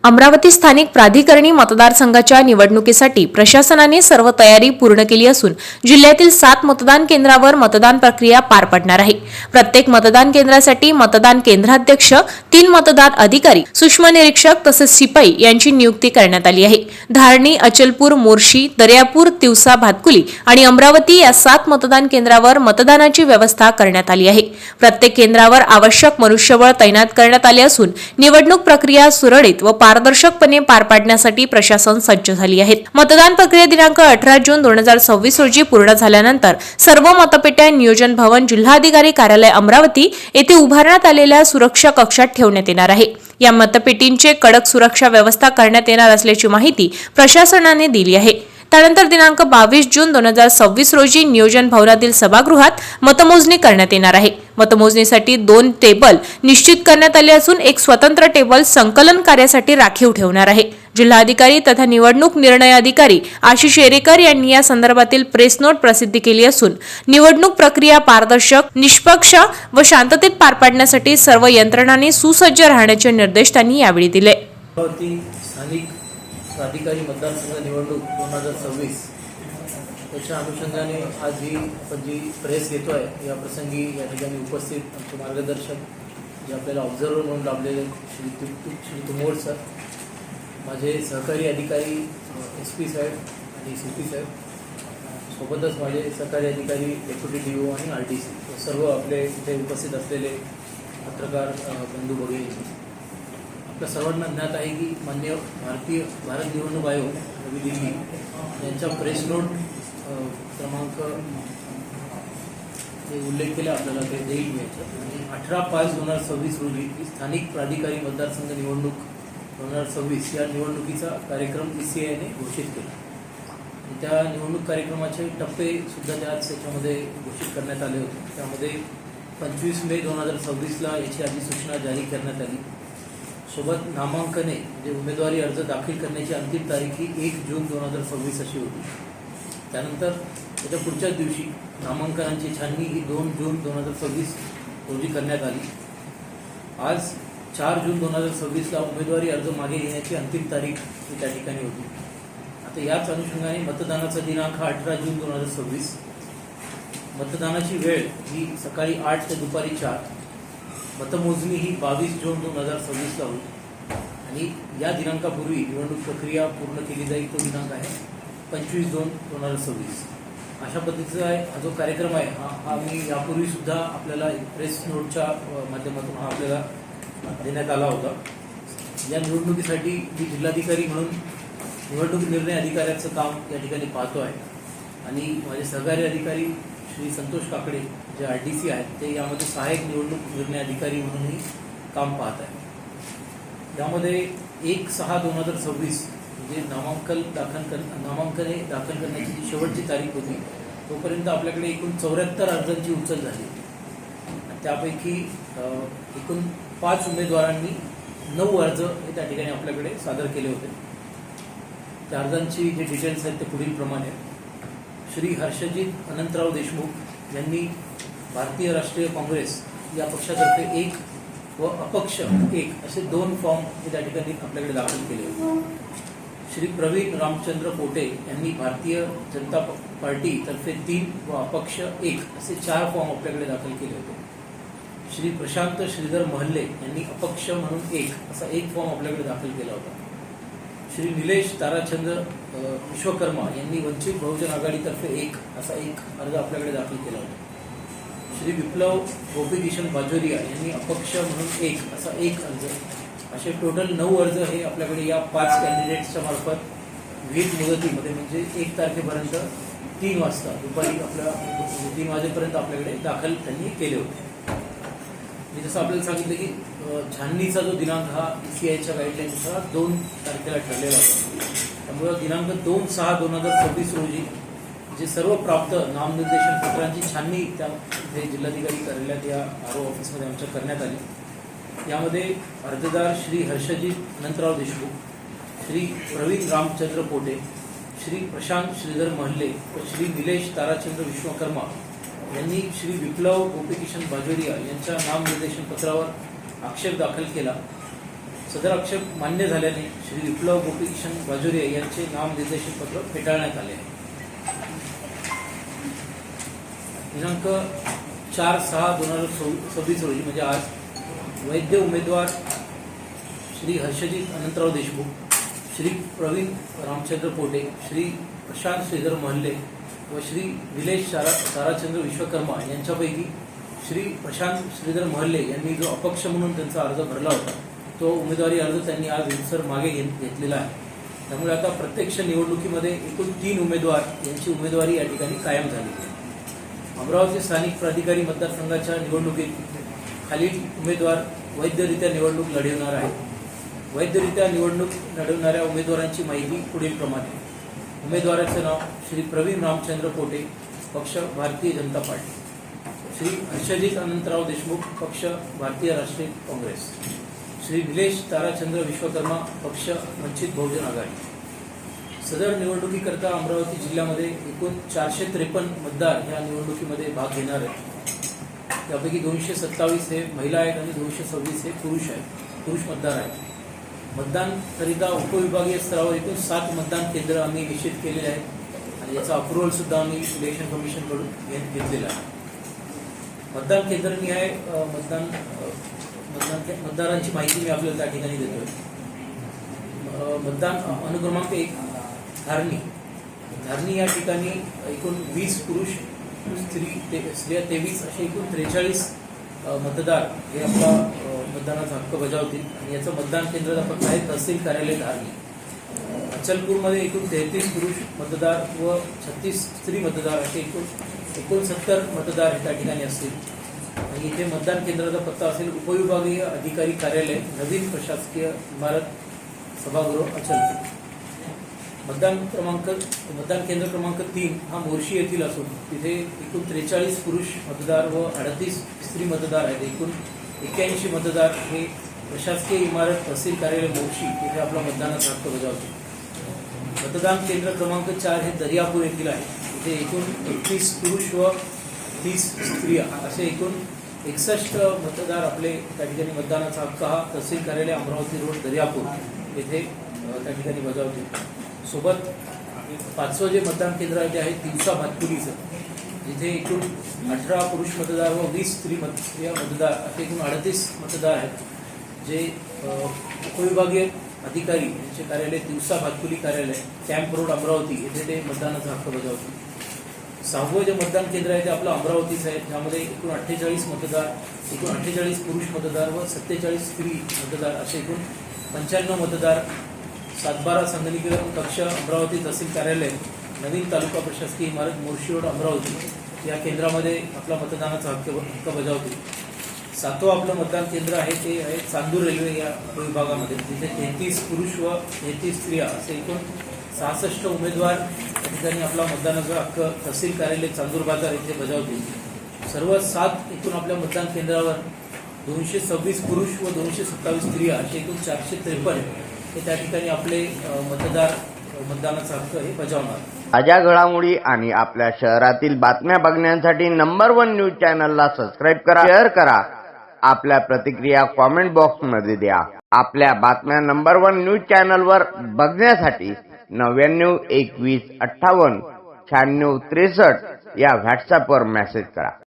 अमरावती स्थानिक प्राधिकरणी मतदारसंघाच्या निवडणुकीसाठी प्रशासनाने सर्व तयारी पूर्ण केली असून जिल्ह्यातील 7 मतदान केंद्रावर मतदान प्रक्रिया पार पडणार आहे। प्रत्येक मतदान केंद्रासाठी मतदान केंद्राध्यक्ष, 3 मतदान अधिकारी, सूक्ष्म निरीक्षक तसेच शिपाई यांची नियुक्ती करण्यात आली आहे। धारणी, अचलपूर, मोर्शी, दर्यापूर, तिवसा, भातकुली आणि अमरावती या 7 मतदान केंद्रावर मतदानाची व्यवस्था करण्यात आली आहे। प्रत्येक केंद्रावर आवश्यक मनुष्यबळ तैनात करण्यात आले असून निवडणूक प्रक्रिया सुरळीत व पारदर्शकपणे पार पाडण्यासाठी प्रशासन सज्ज झाली आहे। मतदान प्रक्रिया दिनांक 18 जून 2026 रोजी पूर्ण झाल्यानंतर सर्व मतपेट्या नियोजन भवन, जिल्हाधिकारी कार्यालय अमरावती येथे उभारण्यात आलेल्या सुरक्षा कक्षात ठेवण्यात येणार आहे। या मतपेटींचे कडक सुरक्षा व्यवस्था करण्यात येणार असल्याची माहिती प्रशासनाने दिली आहे। त्यानंतर दिनांक 22 जून 2026 रोजी नियोजन भवनातील सभागृहात मतमोजणी करण्यात येणार आहे। मतमोजणीसाठी 2 टेबल निश्चित करण्यात आले असून एक स्वतंत्र टेबल संकलन कार्यासाठी राखीव ठेवणार आहे। जिल्हाधिकारी तथा निवडणूक निर्णय अधिकारी आशिष येरेकर यांनी या संदर्भातील प्रेस नोट प्रसिद्ध केली असून निवडणूक प्रक्रिया पारदर्शक, निष्पक्ष व शांततेत पार पाडण्यासाठी सर्व यंत्रणांनी सुसज्ज राहण्याचे निर्देश त्यांनी यावेळी दिले। प्राधिकारी मतदारसंघ निवडणूक 2026 त्याच्या अनुषंगाने आज आपण जी प्रेस घेतोय या प्रसंगी या ठिकाणी उपस्थित आमचे मार्गदर्शक जे आपल्याला ऑब्झर्वर म्हणून लाभलेले श्री तुमोड सर, माझे सहकारी अधिकारी SP साहेब आणि CP साहेब, सोबतच माझे सहकारी अधिकारी डेप्युटी DO आणि RTC सर्व आपले इथे उपस्थित असलेले पत्रकार बंधू भगिनी, आपल्या सर्वांना ज्ञात आहे की मान्य भारत निवडणूक आयोग नवी दिल्ली यांच्या प्रेस नोट क्रमांक जे उल्लेख केला आपल्याला ते देईल मिळायचं आणि 18/5/2026 रोजी स्थानिक प्राधिकारी मतदारसंघ निवडणूक 2026 या निवडणुकीचा कार्यक्रम ECIने घोषित केला। त्या निवडणूक कार्यक्रमाचे टप्पे सुद्धा त्याच्यामध्ये घोषित करण्यात आले होते। त्यामध्ये 25 मे 2026ला याची अधिसूचना जारी करण्यात आली। सोबत नामांकने म्हणजे उमेदवारी अर्ज दाखल करण्याची अंतिम तारीख ही 1 जून 2026 अशी होती। त्यानंतर त्याच्या पुढच्याच दिवशी नामांकनांची छाननी ही 2 जून 2026 रोजी करण्यात आली। आज 4 जून 2026ला उमेदवारी अर्ज मागे घेण्याची अंतिम तारीख ही त्या ठिकाणी होती। आता याच अनुषंगाने मतदानाचा दिनांक 18 जून 2026, मतदानाची वेळ ही सकाळी 8 ते दुपारी 4, मतमोजणी ही 22 जून 2026ला होईल आणि या दिनांकापूर्वी निवडणूक प्रक्रिया पूर्ण केली जाईल। तो दिनांक आहे 25 जून 2026। अशा पद्धतीचा हा जो कार्यक्रम आहे हा मी यापूर्वी सुद्धा आपल्याला प्रेस नोटच्या माध्यमातून हा आपल्याला देण्यात आला होता। या निवडणुकीसाठी मी जिल्हाधिकारी म्हणून निवडणूक निर्णय अधिकाऱ्याचं काम या ठिकाणी पाहतो आहे आणि माझे सहकारी अधिकारी श्री संतोष काकडे जे RTC आहेत ते यामध्ये सहाय्यक निवडणूक निर्णय अधिकारी म्हणूनही काम पाहत आहेत। यामध्ये 1/6/2026 म्हणजे नामांकने दाखल करण्याची जी शेवटची तारीख होती तोपर्यंत आपल्याकडे एकूण 74 अर्जांची उचल झाली। त्यापैकी एकूण 5 उमेदवारांनी 9 अर्ज हे त्या ठिकाणी आपल्याकडे सादर केले होते। त्या अर्जांची जे डिटेल्स आहेत ते पुढील प्रमाणे: श्री हर्षजित अनंतराव देशमुख यांनी भारतीय राष्ट्रीय काँग्रेस या पक्षातर्फे 1 व अपक्ष 1 असे 2 फॉर्म हे त्या ठिकाणी आपल्याकडे दाखल केले होते। श्री प्रवीण रामचंद्र पोटे यांनी भारतीय जनता पार्टी तर्फे 3 व अपक्ष 1 असे 4 फॉर्म आपल्याकडे दाखल केले होते। श्री प्रशांत श्रीधर महल्ले यांनी अपक्ष म्हणून 1 असा 1 फॉर्म आपल्याकडे दाखल केला होता। श्री निलेश ताराचंद्र विश्वकर्मा यांनी वंचित बहुजन आघाडीतर्फे 1 असा 1 अर्ज आपल्याकडे दाखल केला होता। श्री विप्लव गोपीकिशन बाजोरिया यांनी अपक्ष म्हणून 1 असा 1 अर्ज, असे टोटल 9 अर्ज हे आपल्याकडे या 5 कॅन्डिडेट्सच्या मार्फत विहित मुदतीमध्ये म्हणजे 1 तारखेपर्यंत 3 वाजता दुपारी 3 वाजेपर्यंत आपल्याकडे दाखल त्यांनी केले होते। मी जसं आपल्याला सांगितलं की छाननीचा जो दिनांक हा ECIच्या गाईडलाईननुसार 2 तारखेला ठरलेला होता। त्यामुळे दिनांक 2/6/2026 रोजी जे सर्व प्राप्त नामनिर्देशन पत्रांची छाननी त्या जिल्हाधिकारी कार्यालयात या RO ऑफिसमध्ये आमच्या करण्यात आली। यामध्ये अर्जदार श्री हर्षजित अनंतराव देशमुख, श्री प्रवीण रामचंद्र पोटे, श्री प्रशांत श्रीधर महल्ले व श्री निलेश ताराचंद्र विश्वकर्मा यांनी श्री विप्लव गोपीकिशन बाजोरिया यांच्या नामनिर्देशन पत्रावर आक्षेप दाखल केला सदर आक्षेप मान्य झाल्याने श्री विप्लव गोपीकिशन बाजोरिया यांचे नामनिर्देशन पत्र फेटाळण्यात आले आहे. दिनांक 4/6/2026 रोजी म्हणजे आज वैद्य उमेदवार श्री हर्षजित अनंतराव देशमुख, श्री प्रवीण रामचंद्र पोटे, श्री प्रशांत श्रीधर महल्ले व श्री निलेश ताराचंद्र विश्वकर्मा यांच्यापैकी श्री प्रशांत श्रीधर महल्ले यांनी जो अपक्ष म्हणून त्यांचा अर्ज भरला होता तो उमेदवारी अर्ज त्यांनी आज रितसर मागे घेतलेला आहे. त्यामुळे आता प्रत्यक्ष निवडणुकीमध्ये एकूण 3 उमेदवार यांची उमेदवारी या ठिकाणी कायम झाली. अमरावती स्थानिक प्राधिकारी मतदारसंघाच्या निवडणुकीत खालील उमेदवार वैधरित्या निवडणूक लढवणार आहेत. वैधरित्या निवडणूक लढवणाऱ्या उमेदवारांची माहिती पुढील प्रमाणे. उमेदवाराचं नाव श्री प्रवीण रामचंद्र पोटे, पक्ष भारतीय जनता पार्टी. श्री हर्षजित अनंतराव देशमुख, पक्ष भारतीय राष्ट्रीय काँग्रेस. श्री निलेश ताराचंद्र विश्वकर्मा, पक्ष वंचित बहुजन आघाडी. सदर निवडणुकीकरता अमरावती जिल्ह्यामध्ये एकूण 453 मतदार या निवडणुकीमध्ये भाग घेणार आहेत. त्यापैकी 227 हे महिला आहेत आणि 226 हे पुरुष मतदार आहेत. मतदानकरिता उपविभागीय स्तरावर एकूण 7 मतदान केंद्र आम्ही निश्चित केलेले आहेत आणि याचा अप्रुव्हल सुद्धा आम्ही इलेक्शन कमिशनकडून घेतलेला आहे. मतदान केंद्रनिहाय मतदारांची माहिती मी आपल्याला त्या ठिकाणी देतोय. मतदान अनुक्रमांक 1 धारणी या ठिकाणी एकूण 20 पुरुष, स्त्रिया 23 असे एकूण 43 मतदार हे आपला मतदानाचा हक्क बजावतील आणि याचं मतदान केंद्र आपण आहे तहसील कार्यालय धारणी. अचलपूरमध्ये एकूण 33 पुरुष मतदार व 36 स्त्री मतदार असे एकूण 69 मतदार हे त्या ठिकाणी असतील. आणि इथे मतदान केंद्राचा पत्ता असेल उपविभागीय अधिकारी कार्यालय, नवीन प्रशासकीय इमारत, सभागृह, अचलपूर. मतदान केंद्र क्रमांक 3 हा मोर्शी येथील असून तिथे एकूण 43 पुरुष मतदार व 38 स्त्री मतदार आहेत. एकूण 81 मतदार हे प्रशासकीय इमारत तहसील कार्यालय मोर्शी इथे आपला मतदानाचा हक्क बजावतील. मतदान केंद्र क्रमांक 4 हे दर्यापूर येथील आहे. इथे एकूण 31 पुरुष व 30 स्त्रिया असे एकूण 61 मतदार आपले त्या ठिकाणी मतदानाचा हक्क हा तहसील कार्यालय अमरावती रोड दर्यापूर येथे त्या ठिकाणी बजावतील. सोबत 5वं जे मतदान केंद्र आहे ते आहे तिवसा भातकुलीचं, जिथे एकूण 18 पुरुष मतदार व 20 स्त्री मतदार असे एकूण 38 मतदार आहेत. जे उपविभागीय अधिकारी यांचे कार्यालय तिवसा भातकुली कार्यालय, कॅम्प रोड, अमरावती येथे ते मतदानाचा हक्क बजावतील. 6वं जे मतदान केंद्र आहे ते आपलं अमरावतीचं आहे. त्यामध्ये एकूण 48 मतदार, एकूण 48 पुरुष मतदार व 47 स्त्री मतदार असे एकूण 95 मतदार. 7/12 संगणकीकरण कक्ष, अमरावती तहसील कार्यालय, नवीन तालुका प्रशासकीय इमारत, मोर्शी रोड, अमरावती या केंद्रामध्ये आपला मतदानाचा हक्क बजावतील. 7वं आपलं मतदान केंद्र आहे ते आहे चांदूर रेल्वे या विभागामध्ये, जिथे 33 पुरुष व 33 स्त्रिया असे एकूण 66 उमेदवार या ठिकाणी आपला मतदानाचा हक्क तहसील कार्यालय चांदूर बाजार येथे बजावतील. सर्व 7 एकूण आपल्या मतदान केंद्रावर 226 पुरुष व 227 स्त्रिया असे एकूण 453 हे त्या ठिकाणी आपले मतदानाचा हक्क हे बजावणार. ताज्या घडामोडी आणि आपल्या शहरातील बातम्या बघण्यासाठी नंबर 1 न्यूज चॅनलला सबस्क्राईब करा, शेअर करा. आपल्या प्रतिक्रिया कॉमेंट बॉक्समध्ये द्या. आपल्या बातम्या नंबर 1 न्यूज चॅनलवर बघण्यासाठी 99 21 58 96 63 या व्हॉट्सअपवर मेसेज करा.